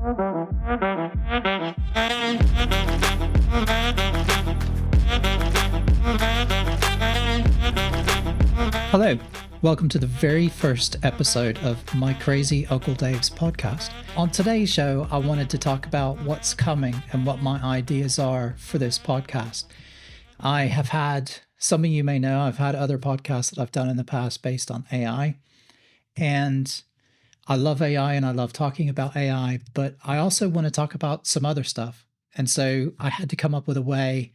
Hello, welcome to the very first episode of My Crazy Uncle Dave's podcast. On today's show, I wanted to talk about what's coming and what my ideas are for this podcast. I have had, some of you may know, I've had other podcasts that I've done in the past based on AI, and I love AI and I love talking about AI, but I also want to talk about some other stuff. And so I had to come up with a way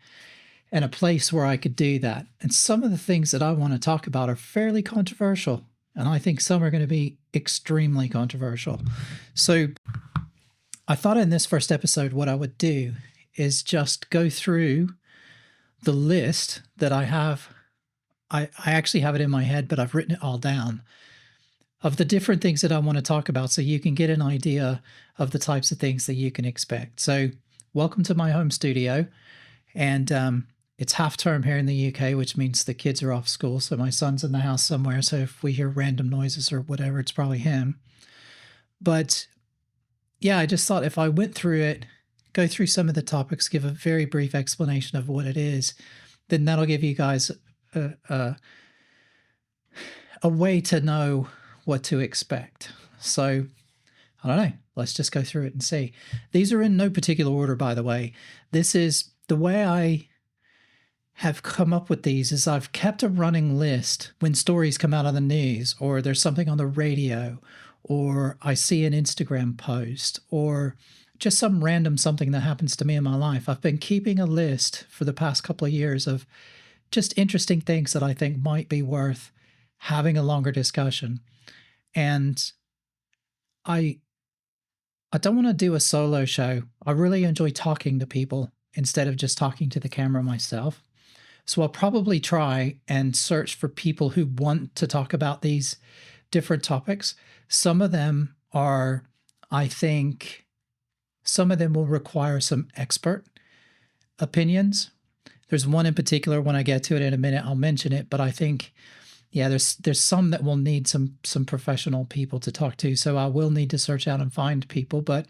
and a place where I could do that. And some of the things that I want to talk about are fairly controversial, and I think some are going to be extremely controversial. So I thought in this first episode, what I would do is just go through the list that I have. I actually have it in my head, but I've written it all down, of the different things that I want to talk about so you can get an idea of the types of things that you can expect. So welcome to my home studio. And it's half term here in the UK, which means the kids are off school. So my son's in the house somewhere. So if we hear random noises or whatever, it's probably him. But yeah, I just thought if I went through it, go through some of the topics, give a very brief explanation of what it is, then that'll give you guys a way to know what to expect. So I don't know. Let's just go through it and see. These are in no particular order, by the way. This is the way I have come up with these is I've kept a running list when stories come out of the news, or there's something on the radio, or I see an Instagram post, or just some random something that happens to me in my life. I've been keeping a list for the past couple of years of just interesting things that I think might be worth having a longer discussion. And I don't want to do a solo show. I really enjoy talking to people instead of just talking to the camera myself. So I'll probably try and search for people who want to talk about these different topics. Some of them are, I think, some of them will require some expert opinions. There's one in particular, when I get to it in a minute, I'll mention it, but I think, yeah, there's some that will need some professional people to talk to. So I will need to search out and find people, but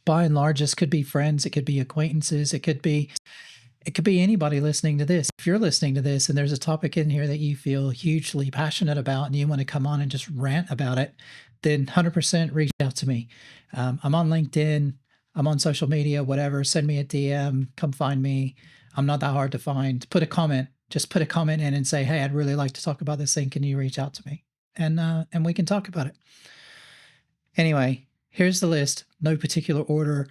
by and large, this could be friends, it could be acquaintances, it could be anybody listening to this. If you're listening to this and there's a topic in here that you feel hugely passionate about and you want to come on and just rant about it, then 100% reach out to me. I'm on LinkedIn, I'm on social media, whatever. Send me a DM, come find me. I'm not that hard to find. Put a comment. Just put a comment in and say, hey, I'd really like to talk about this thing. Can you reach out to me? And we can talk about it. Anyway, here's the list. No particular order.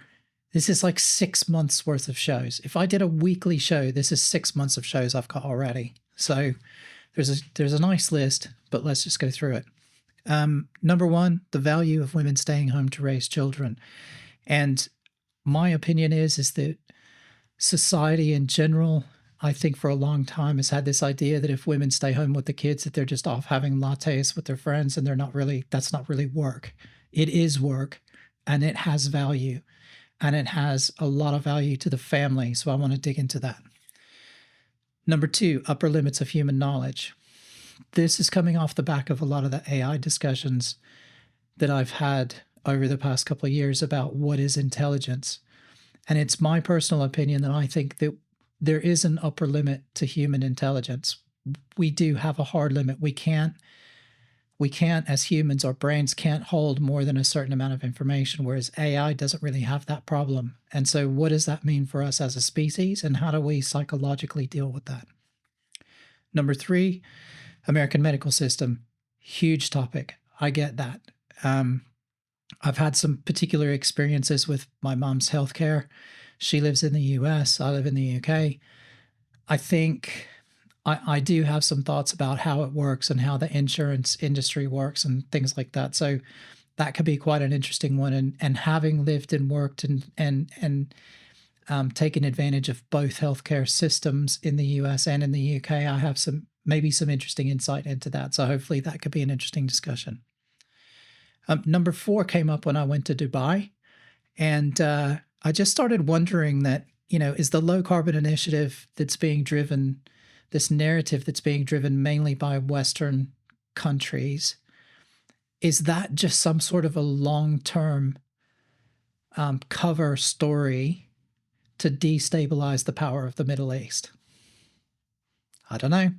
This is like 6 months worth of shows. If I did a weekly show, this is 6 months of shows I've got already. So there's a nice list, but let's just go through it. Number one, the value of women staying home to raise children. And my opinion is that society in general, I think for a long time, has had this idea that if women stay home with the kids, that they're just off having lattes with their friends, and that's not really work. It is work, and it has value, and it has a lot of value to the family. So I want to dig into that. Number two, upper limits of human knowledge. This is coming off the back of a lot of the AI discussions that I've had over the past couple of years about what is intelligence. And it's my personal opinion that I think that there is an upper limit to human intelligence. We do have a hard limit. We can't, as humans, our brains can't hold more than a certain amount of information, whereas AI doesn't really have that problem. And so what does that mean for us as a species, and how do we psychologically deal with that? Number three, American medical system. Huge topic. I get that. I've had some particular experiences with my mom's healthcare. She lives in the US, I live in the UK. I think I do have some thoughts about how it works and how the insurance industry works and things like that. So that could be quite an interesting one. And having lived and worked and taken advantage of both healthcare systems in the US and in the UK, I have maybe some interesting insight into that. So hopefully that could be an interesting discussion. Number four came up when I went to Dubai, and I just started wondering that, is the low carbon initiative that's being driven, this narrative that's being driven mainly by Western countries, is that just some sort of a long-term cover story to destabilize the power of the Middle East? I don't know.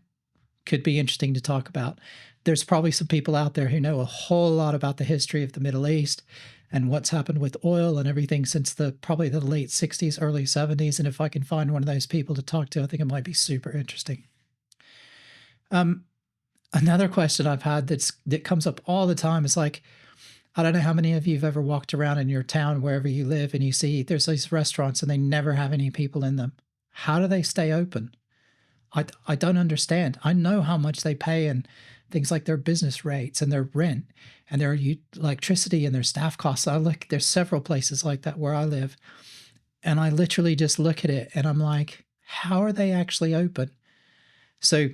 Could be interesting to talk about. There's probably some people out there who know a whole lot about the history of the Middle East and what's happened with oil and everything since probably the late 60s, early 70s. And if I can find one of those people to talk to, I think it might be super interesting. Another question I've had that comes up all the time is like, I don't know how many of you have ever walked around in your town, wherever you live, and you see there's these restaurants and they never have any people in them. How do they stay open? I don't understand. I know how much they pay and things like their business rates and their rent and their electricity and their staff costs. There's several places like that where I live. And I literally just look at it and I'm like, how are they actually open? So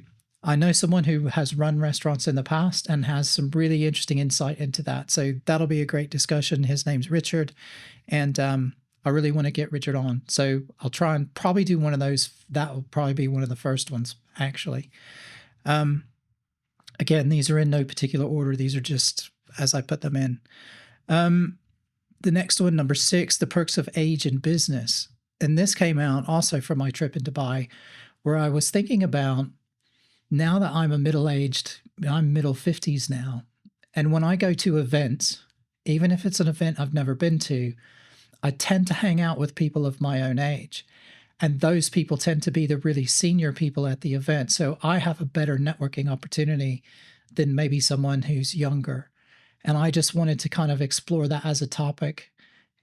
I know someone who has run restaurants in the past and has some really interesting insight into that. So that'll be a great discussion. His name's Richard. And I really want to get Richard on. So I'll try and probably do one of those. That will probably be one of the first ones, actually. Again, these are in no particular order. These are just as I put them in. The next one, number 6, the perks of age in business. And this came out also from my trip in Dubai, where I was thinking about, now that I'm I'm middle 50s now. And when I go to events, even if it's an event I've never been to, I tend to hang out with people of my own age. And those people tend to be the really senior people at the event. So I have a better networking opportunity than maybe someone who's younger. And I just wanted to kind of explore that as a topic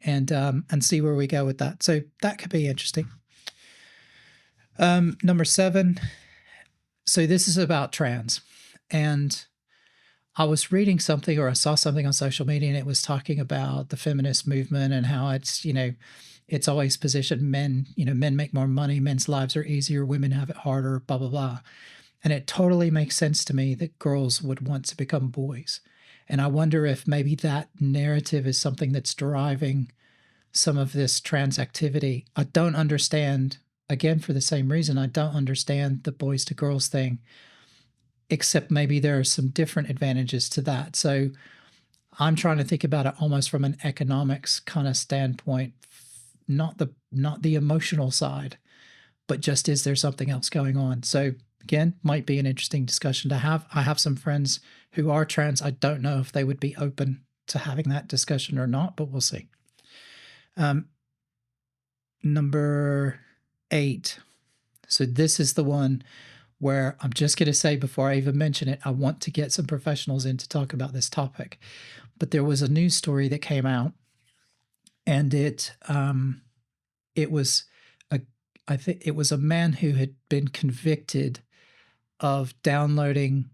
and see where we go with that. So that could be interesting. Number 7. So this is about trans. And I was reading something, or I saw something on social media, and it was talking about the feminist movement and how it's always positioned men make more money, men's lives are easier, women have it harder, blah, blah, blah. And it totally makes sense to me that girls would want to become boys. And I wonder if maybe that narrative is something that's driving some of this trans activity. I don't understand, again, for the same reason, I don't understand the boys to girls thing, except maybe there are some different advantages to that. So I'm trying to think about it almost from an economics kind of standpoint, not the emotional side, but just, is there something else going on? So again, might be an interesting discussion to have. I have some friends who are trans. I don't know if they would be open to having that discussion or not, but we'll see. Number 8. So this is the one where I'm just going to say, before I even mention it, I want to get some professionals in to talk about this topic. But there was a news story that came out, and it was I think it was a man who had been convicted of downloading,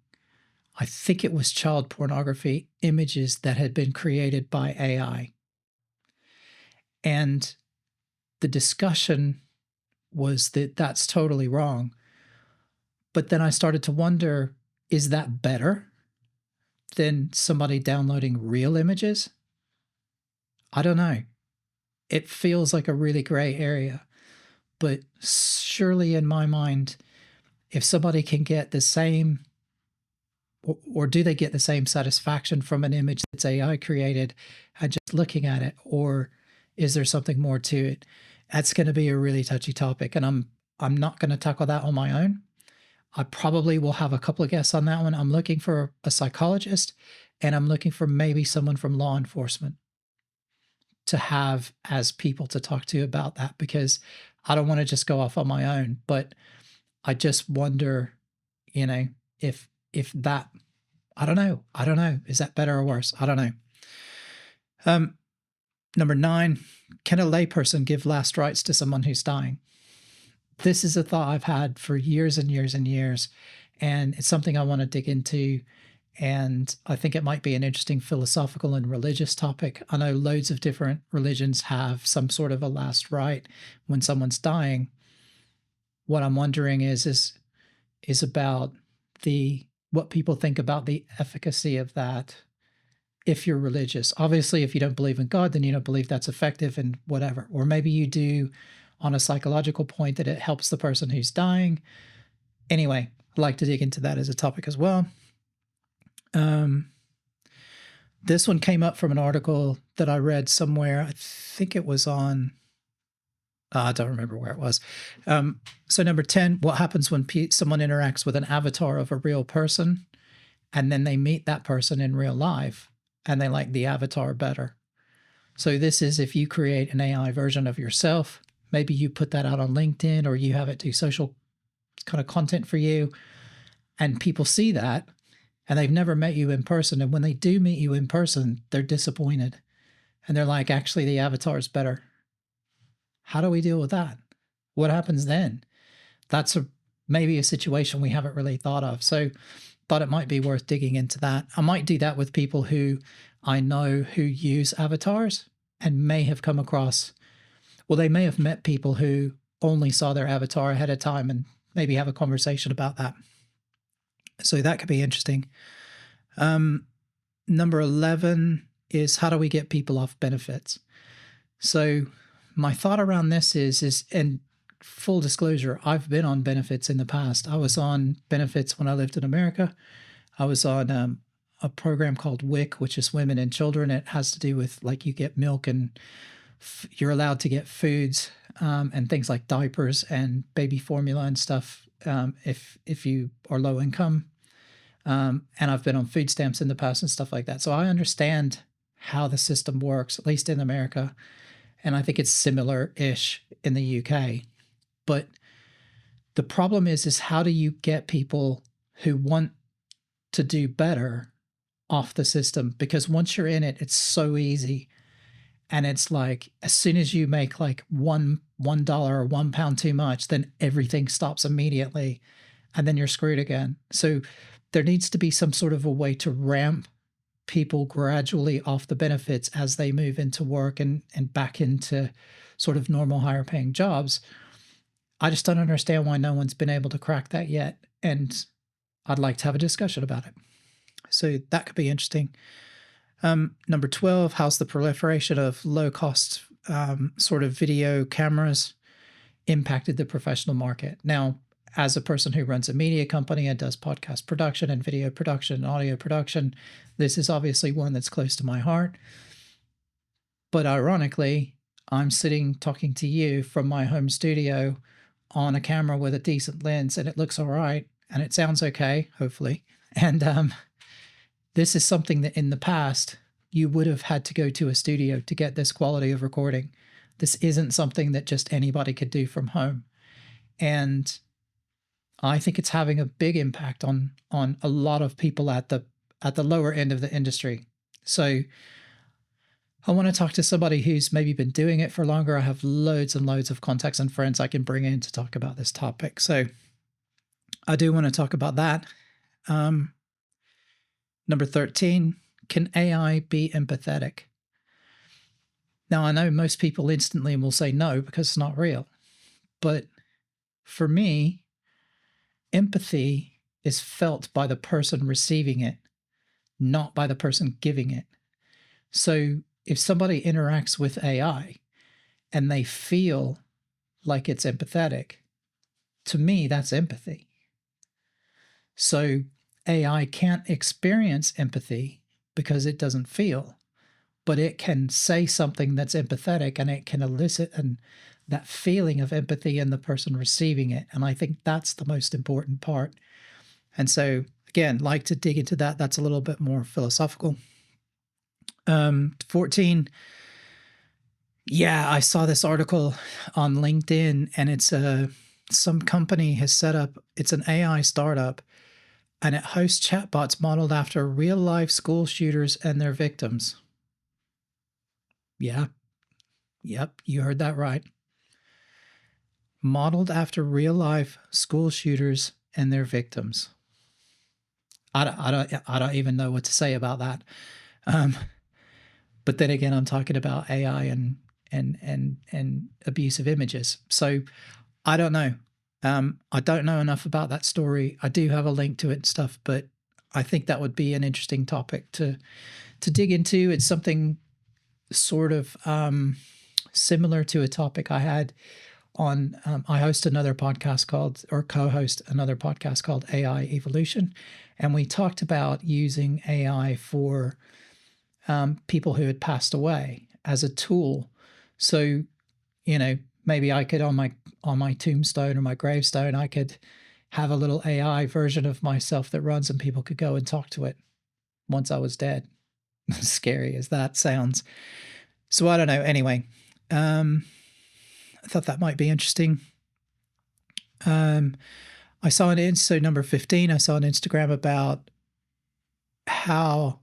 I think it was child pornography images that had been created by AI. And the discussion was that that's totally wrong. But then I started to wonder, is that better than somebody downloading real images? I don't know. It feels like a really gray area. But surely in my mind, if somebody can get the same, or do they get the same satisfaction from an image that's AI created and just looking at it, or is there something more to it? That's going to be a really touchy topic, and I'm not going to tackle that on my own. I probably will have a couple of guests on that one. I'm looking for a psychologist, and I'm looking for maybe someone from law enforcement to have as people to talk to about that, because I don't want to just go off on my own. But I just wonder, if that, I don't know. Is that better or worse? I don't know. Number 9, can a layperson give last rites to someone who's dying? This is a thought I've had for years and years and years, and it's something I want to dig into. And I think it might be an interesting philosophical and religious topic. I know loads of different religions have some sort of a last rite when someone's dying. What I'm wondering is about what people think about the efficacy of that. If you're religious, obviously, if you don't believe in God, then you don't believe that's effective and whatever. Or maybe you do on a psychological point that it helps the person who's dying. Anyway, I'd like to dig into that as a topic as well. This one came up from an article that I read somewhere. I think it was on, I don't remember where it was. So number 10, what happens when someone interacts with an avatar of a real person and then they meet that person in real life and they like the avatar better? So this is if you create an AI version of yourself, maybe you put that out on LinkedIn or you have it do social kind of content for you, and people see that and they've never met you in person. And when they do meet you in person, they're disappointed and they're like, actually, the avatar is better. How do we deal with that? What happens then? That's maybe a situation we haven't really thought of. So thought it might be worth digging into that. I might do that with people who I know who use avatars and may have come across, well, they may have met people who only saw their avatar ahead of time and maybe have a conversation about that. So that could be interesting. Number 11 is how do we get people off benefits? So my thought around this is, and full disclosure, I've been on benefits in the past. I was on benefits when I lived in America. I was on a program called WIC, which is Women and Children. It has to do with like you get milk and you're allowed to get foods and things like diapers and baby formula and stuff if you are low income. And I've been on food stamps in the past and stuff like that. So I understand how the system works, at least in America. And I think it's similar-ish in the UK. But the problem is how do you get people who want to do better off the system? Because once you're in it, it's so easy. And it's like, as soon as you make like $1 or £1 too much, then everything stops immediately. And then you're screwed again. So there needs to be some sort of a way to ramp people gradually off the benefits as they move into work and back into sort of normal higher paying jobs. I just don't understand why no one's been able to crack that yet. And I'd like to have a discussion about it. So that could be interesting. Number 12, how's the proliferation of low cost sort of video cameras impacted the professional market? Now, as a person who runs a media company and does podcast production and video production and audio production, this is obviously one that's close to my heart. But ironically, I'm sitting talking to you from my home studio on a camera with a decent lens, and it looks all right, and it sounds okay, hopefully. And this is something that in the past, you would have had to go to a studio to get this quality of recording. This isn't something that just anybody could do from home. And I think it's having a big impact on a lot of people at the lower end of the industry. So I want to talk to somebody who's maybe been doing it for longer. I have loads and loads of contacts and friends I can bring in to talk about this topic. So I do want to talk about that. Number 13, can AI be empathetic? Now, I know most people instantly will say no because it's not real. But for me, empathy is felt by the person receiving it, not by the person giving it. So if somebody interacts with AI and they feel like it's empathetic, to me, that's empathy. So AI can't experience empathy because it doesn't feel, but it can say something that's empathetic and it can elicit that feeling of empathy in the person receiving it. And I think that's the most important part. And so, again, like to dig into that. That's a little bit more philosophical. 14. Yeah, I saw this article on LinkedIn, and it's some company has set up, it's an AI startup, and it hosts chatbots modeled after real life school shooters and their victims. Yeah. Yep, you heard that right. Modeled after real life school shooters and their victims. I don't even know what to say about that. But then again, I'm talking about AI and abusive images. So I don't know. I don't know enough about that story. I do have a link to it and stuff, but I think that would be an interesting topic to dig into. It's something sort of similar to a topic I had on, I host another podcast called, or co-host another podcast called AI Evolution. And we talked about using AI for people who had passed away as a tool. So, maybe I could on my tombstone or my gravestone, I could have a little AI version of myself that runs and people could go and talk to it once I was dead. As scary as that sounds. So I don't know. Anyway, I thought that might be interesting. I saw so number 15, I saw on Instagram about how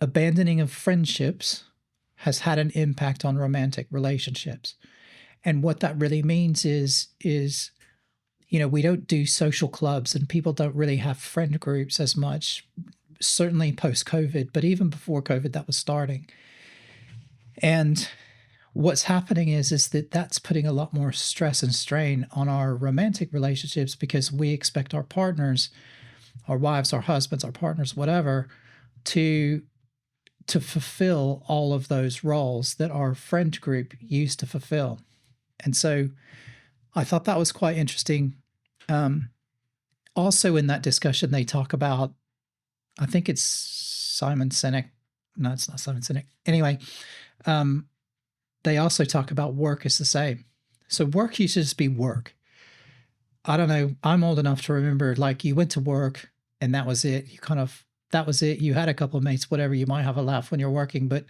abandoning of friendships has had an impact on romantic relationships. And what that really means is we don't do social clubs and people don't really have friend groups as much, certainly post-COVID, but even before COVID, that was starting. And what's happening is that that's putting a lot more stress and strain on our romantic relationships because we expect our partners, our wives, our husbands, our partners, whatever, to fulfill all of those roles that our friend group used to fulfill. And so I thought that was quite interesting. Also in that discussion, they talk about, I think it's Simon Sinek. No, it's not Simon Sinek. Anyway, they also talk about work is the same. So work used to just be work. I don't know. I'm old enough to remember, like, you went to work and that was it. That was it. You had a couple of mates, whatever. You might have a laugh when you're working, but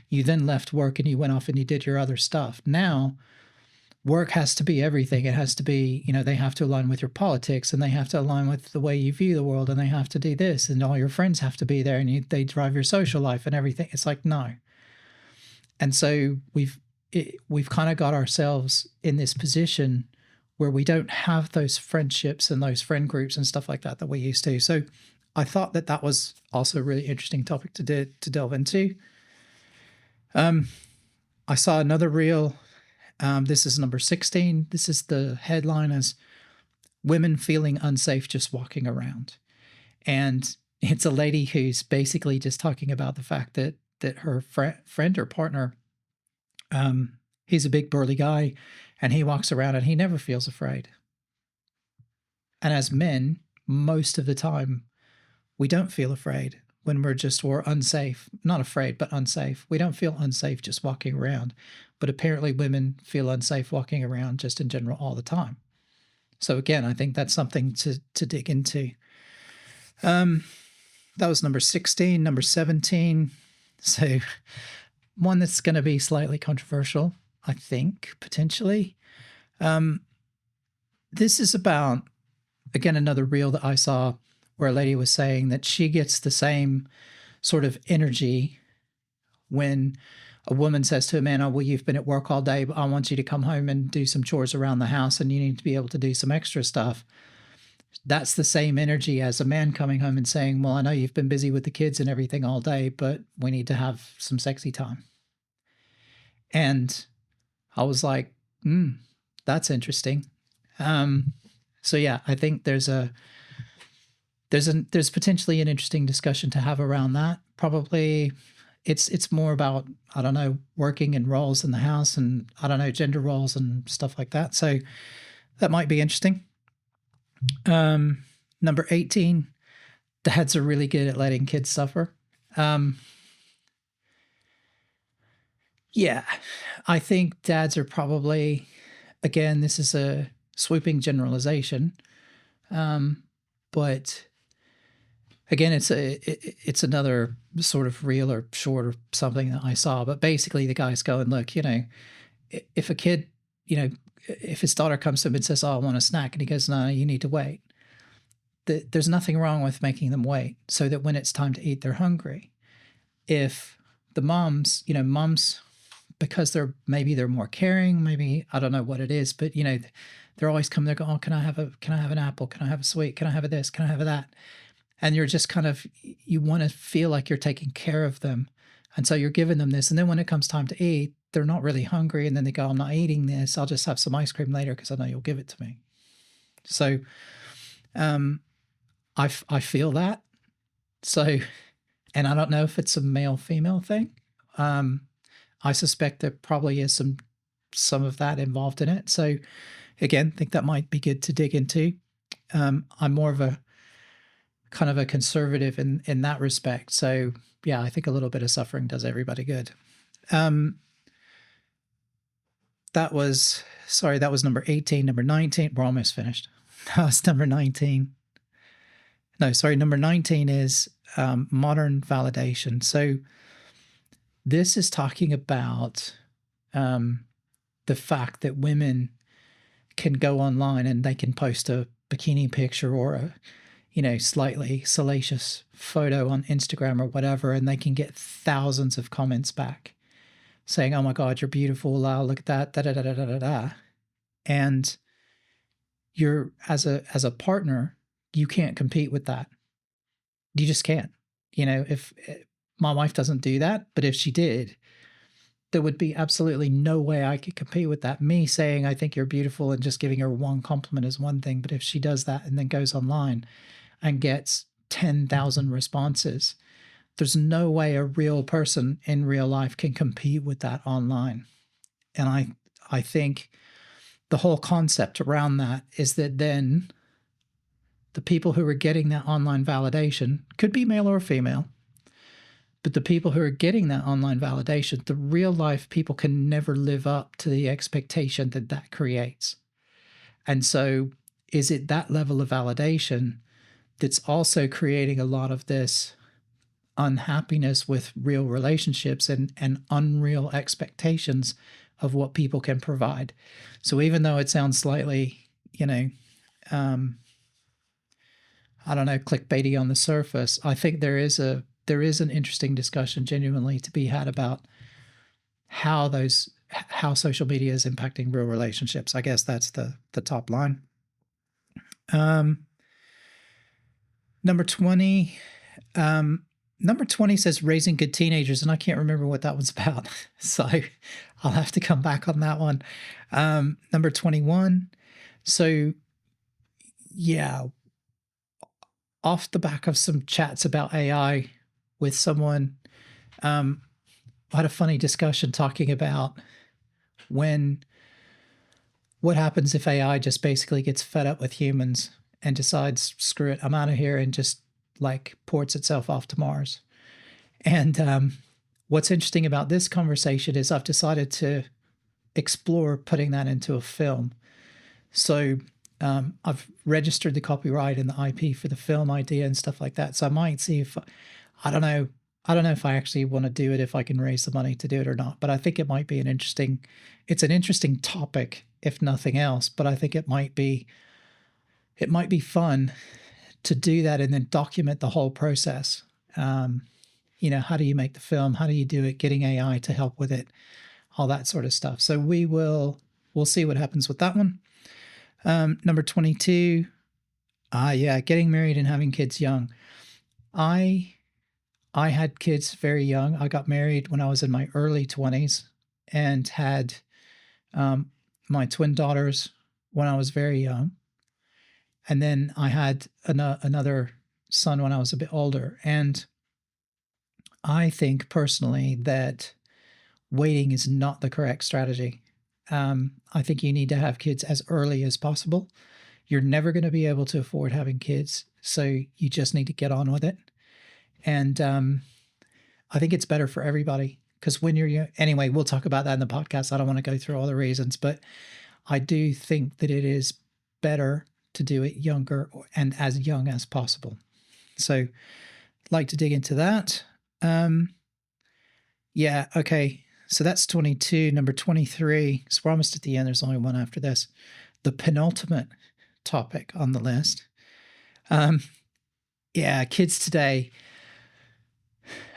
you then left work and you went off and you did your other stuff. Now, work has to be everything. It has to be, they have to align with your politics and they have to align with the way you view the world and they have to do this and all your friends have to be there and they drive your social life and everything. It's like, no. And so we've kind of got ourselves in this position where we don't have those friendships and those friend groups and stuff like that we used to. So I thought that was also a really interesting topic to delve into. I saw another reel. This is number 16. This is the headline as women feeling unsafe just walking around. And it's a lady who's basically just talking about the fact that her friend or partner, he's a big burly guy and he walks around and he never feels afraid. And as men, most of the time, we don't feel afraid when we're unsafe. Not afraid, but unsafe. We don't feel unsafe just walking around. But apparently women feel unsafe walking around just in general all the time. So again, I think that's something to dig into. That was number 16. Number 17. So one that's going to be slightly controversial, I think, potentially. This is about, again, another reel that I saw where a lady was saying that she gets the same sort of energy when a woman says to a man, oh, well, you've been at work all day, but I want you to come home and do some chores around the house and you need to be able to do some extra stuff. That's the same energy as a man coming home and saying, well, I know you've been busy with the kids and everything all day, but we need to have some sexy time. And I was like, that's interesting. So yeah, I think there's potentially an interesting discussion to have around that. Probably it's more about, I don't know, working and roles in the house and, I don't know, gender roles and stuff like that. So that might be interesting. Number 18, dads are really good at letting kids suffer. Yeah, I think dads are probably, again, this is a sweeping generalization. But again, it's another sort of reel or short or something that I saw. But basically the guy's going, look, if a kid, if his daughter comes to him and says, oh, I want a snack, and he goes, no, you need to wait. There's nothing wrong with making them wait so that when it's time to eat, they're hungry. If the moms, because they're more caring, maybe, I don't know what it is, but they're always coming there going, oh, can I have an apple? Can I have a sweet? Can I have a this? Can I have a that? And you're just kind of, you want to feel like you're taking care of them. And so you're giving them this. And then when it comes time to eat, they're not really hungry. And then they go, I'm not eating this. I'll just have some ice cream later because I know you'll give it to me. So I feel that. So, and I don't know if it's a male-female thing. I suspect there probably is some of that involved in it. So again, I think that might be good to dig into. I'm more of a kind of a conservative in that respect. So yeah, I think a little bit of suffering does everybody good. That was number 18. Number 19, we're almost finished. That was number 19. No, sorry, number 19 is modern validation. So this is talking about the fact that women can go online and they can post a bikini picture or a, slightly salacious photo on Instagram or whatever, and they can get thousands of comments back saying, "Oh my God, you're beautiful. Wow, look at that, da da da da da da da." And you're as a partner, you can't compete with that. You just can't. If my wife doesn't do that, but if she did, there would be absolutely no way I could compete with that. Me saying, "I think you're beautiful," and just giving her one compliment is one thing. But if she does that and then goes online and gets 10,000 responses, there's no way a real person in real life can compete with that online. And I think the whole concept around that is that then the people who are getting that online validation could be male or female, but the people who are getting that online validation, the real life people, can never live up to the expectation that that creates. And so is it that level of validation that's also creating a lot of this unhappiness with real relationships and unreal expectations of what people can provide? So even though it sounds slightly, I don't know, clickbaity on the surface, I think there is an interesting discussion genuinely to be had about how social media is impacting real relationships. I guess that's the top line. Number 20. Number 20 says raising good teenagers, and I can't remember what that was about. So I'll have to come back on that one. Number 21. So yeah, off the back of some chats about AI with someone, I had a funny discussion talking about what happens if AI just basically gets fed up with humans and decides, screw it, I'm out of here, and just ports itself off to Mars. And what's interesting about this conversation is I've decided to explore putting that into a film. So I've registered the copyright and the IP for the film idea and stuff like that. So I might see if, I don't know if I actually want to do it, if I can raise the money to do it or not. But I think it might be an interesting topic, if nothing else. But I think it might be fun to do that and then document the whole process. How do you make the film? How do you do it? Getting AI to help with it, all that sort of stuff. So we'll see what happens with that one. Number 22. Getting married and having kids young. I had kids very young. I got married when I was in my early 20s and had my twin daughters when I was very young. And then I had another son when I was a bit older. And I think personally that waiting is not the correct strategy. I think you need to have kids as early as possible. You're never going to be able to afford having kids, so you just need to get on with it. And I think it's better for everybody, because when you're young, anyway, we'll talk about that in the podcast. I don't want to go through all the reasons, but I do think that it is better to do it younger and as young as possible. So I'd like to dig into that. Okay. So that's 22. Number 23. So we're almost at the end. There's only one after this. The penultimate topic on the list. Kids today.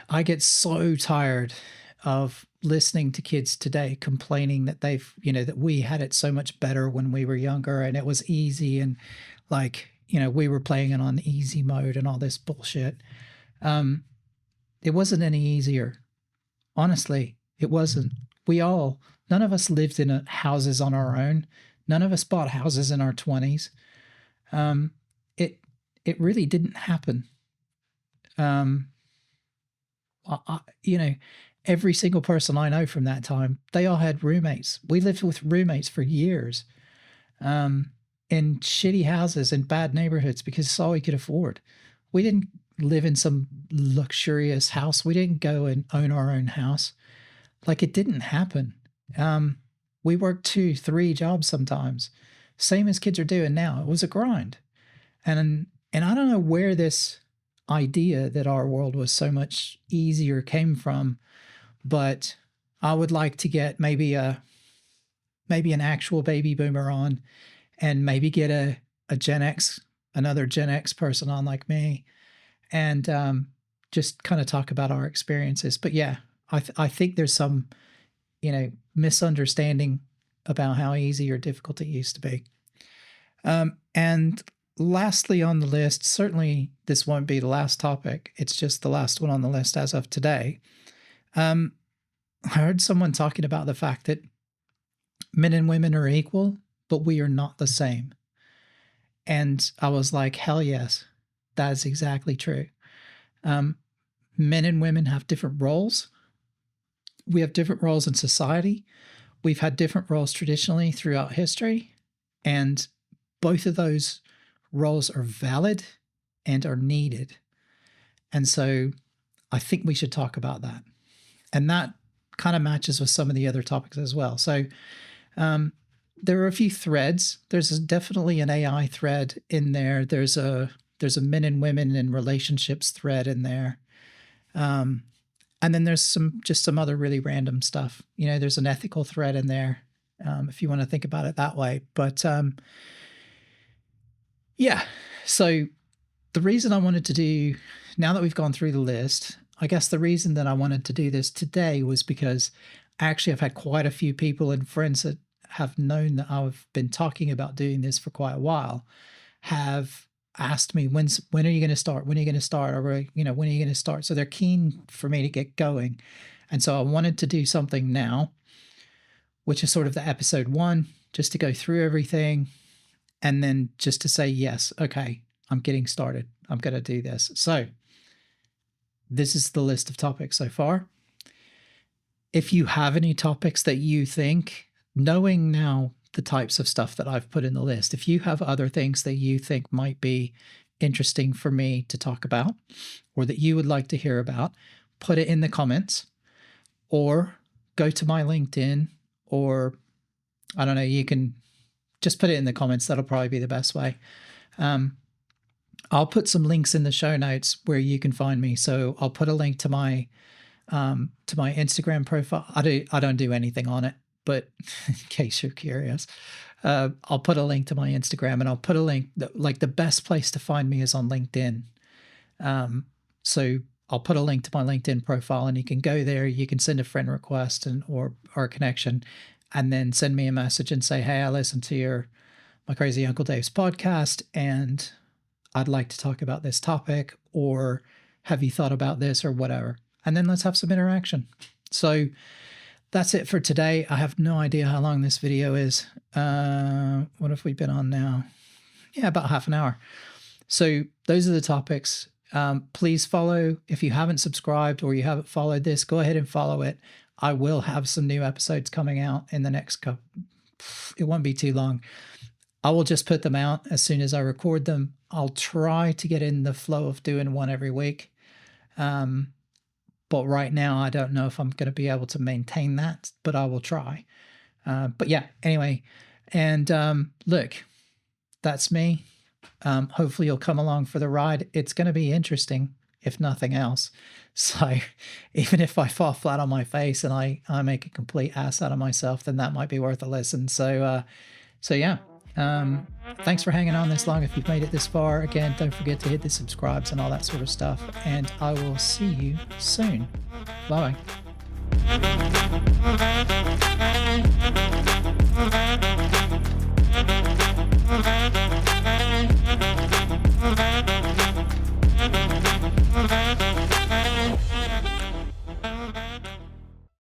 I get so tired of listening to kids today complaining that that we had it so much better when we were younger and it was easy, and we were playing it on easy mode and all this bullshit. It wasn't any easier. Honestly, it wasn't. None of us lived in houses on our own. None of us bought houses in our 20s. It really didn't happen. Every single person I know from that time, they all had roommates. We lived with roommates for years, in shitty houses in bad neighborhoods, because it's all we could afford. We didn't live in some luxurious house. We didn't go and own our own house. Like, it didn't happen. We worked 2, 3 jobs sometimes, same as kids are doing now. It was a grind. And I don't know where this idea that our world was so much easier came from, but I would like to get maybe an actual baby boomer on, and maybe get a Gen X, another Gen X person on like me, and just kind of talk about our experiences. But yeah, I think there's some, misunderstanding about how easy or difficult it used to be. And lastly on the list, certainly this won't be the last topic. It's just the last one on the list as of today. I heard someone talking about the fact that men and women are equal, but we are not the same. And I was like, hell yes, that is exactly true. Men and women have different roles. We have different roles in society. We've had different roles traditionally throughout history. And both of those roles are valid and are needed. And so I think we should talk about that. And that kind of matches with some of the other topics as well. So there are a few threads. There's definitely an AI thread in there. There's a men and women in relationships thread in there. And then there's some other really random stuff. There's an ethical thread in there, if you want to think about it that way. But yeah, so the reason I wanted to do, now that we've gone through the list, I guess the reason that I wanted to do this today was because actually I've had quite a few people and friends that have known that I've been talking about doing this for quite a while have asked me, when are you going to start? When are you going to start? Or, when are you going to start? So they're keen for me to get going. And so I wanted to do something now, which is sort of the episode 1, just to go through everything. And then just to say, yes, okay, I'm getting started. I'm going to do this. So this is the list of topics so far. If you have any topics that you think, knowing now the types of stuff that I've put in the list, if you have other things that you think might be interesting for me to talk about, or that you would like to hear about, put it in the comments, or go to my LinkedIn, or I don't know, you can just put it in the comments. That'll probably be the best way. I'll put some links in the show notes where you can find me. So I'll put a link to my Instagram profile. I don't do anything on it, but in case you're curious, I'll put a link to my Instagram, and I'll put a link like the best place to find me is on LinkedIn. So I'll put a link to my LinkedIn profile, and you can go there. You can send a friend request or a connection, and then send me a message and say, hey, I listened to my Crazy Uncle Dave's podcast, and I'd like to talk about this topic, or have you thought about this, or whatever. And then let's have some interaction. So that's it for today. I have no idea how long this video is. What have we been on now? Yeah, about half an hour. So those are the topics. Please follow. If you haven't subscribed or you haven't followed this, go ahead and follow it. I will have some new episodes coming out in the next couple. It won't be too long. I will just put them out as soon as I record them. I'll try to get in the flow of doing one every week. But right now, I don't know if I'm going to be able to maintain that, but I will try. But yeah, anyway. And look, that's me. Hopefully you'll come along for the ride. It's going to be interesting, if nothing else. So even if I fall flat on my face and I make a complete ass out of myself, then that might be worth a listen. So yeah. Thanks for hanging on this long. If you've made it this far, again, don't forget to hit the subscribes and all that sort of stuff. And I will see you soon. Bye.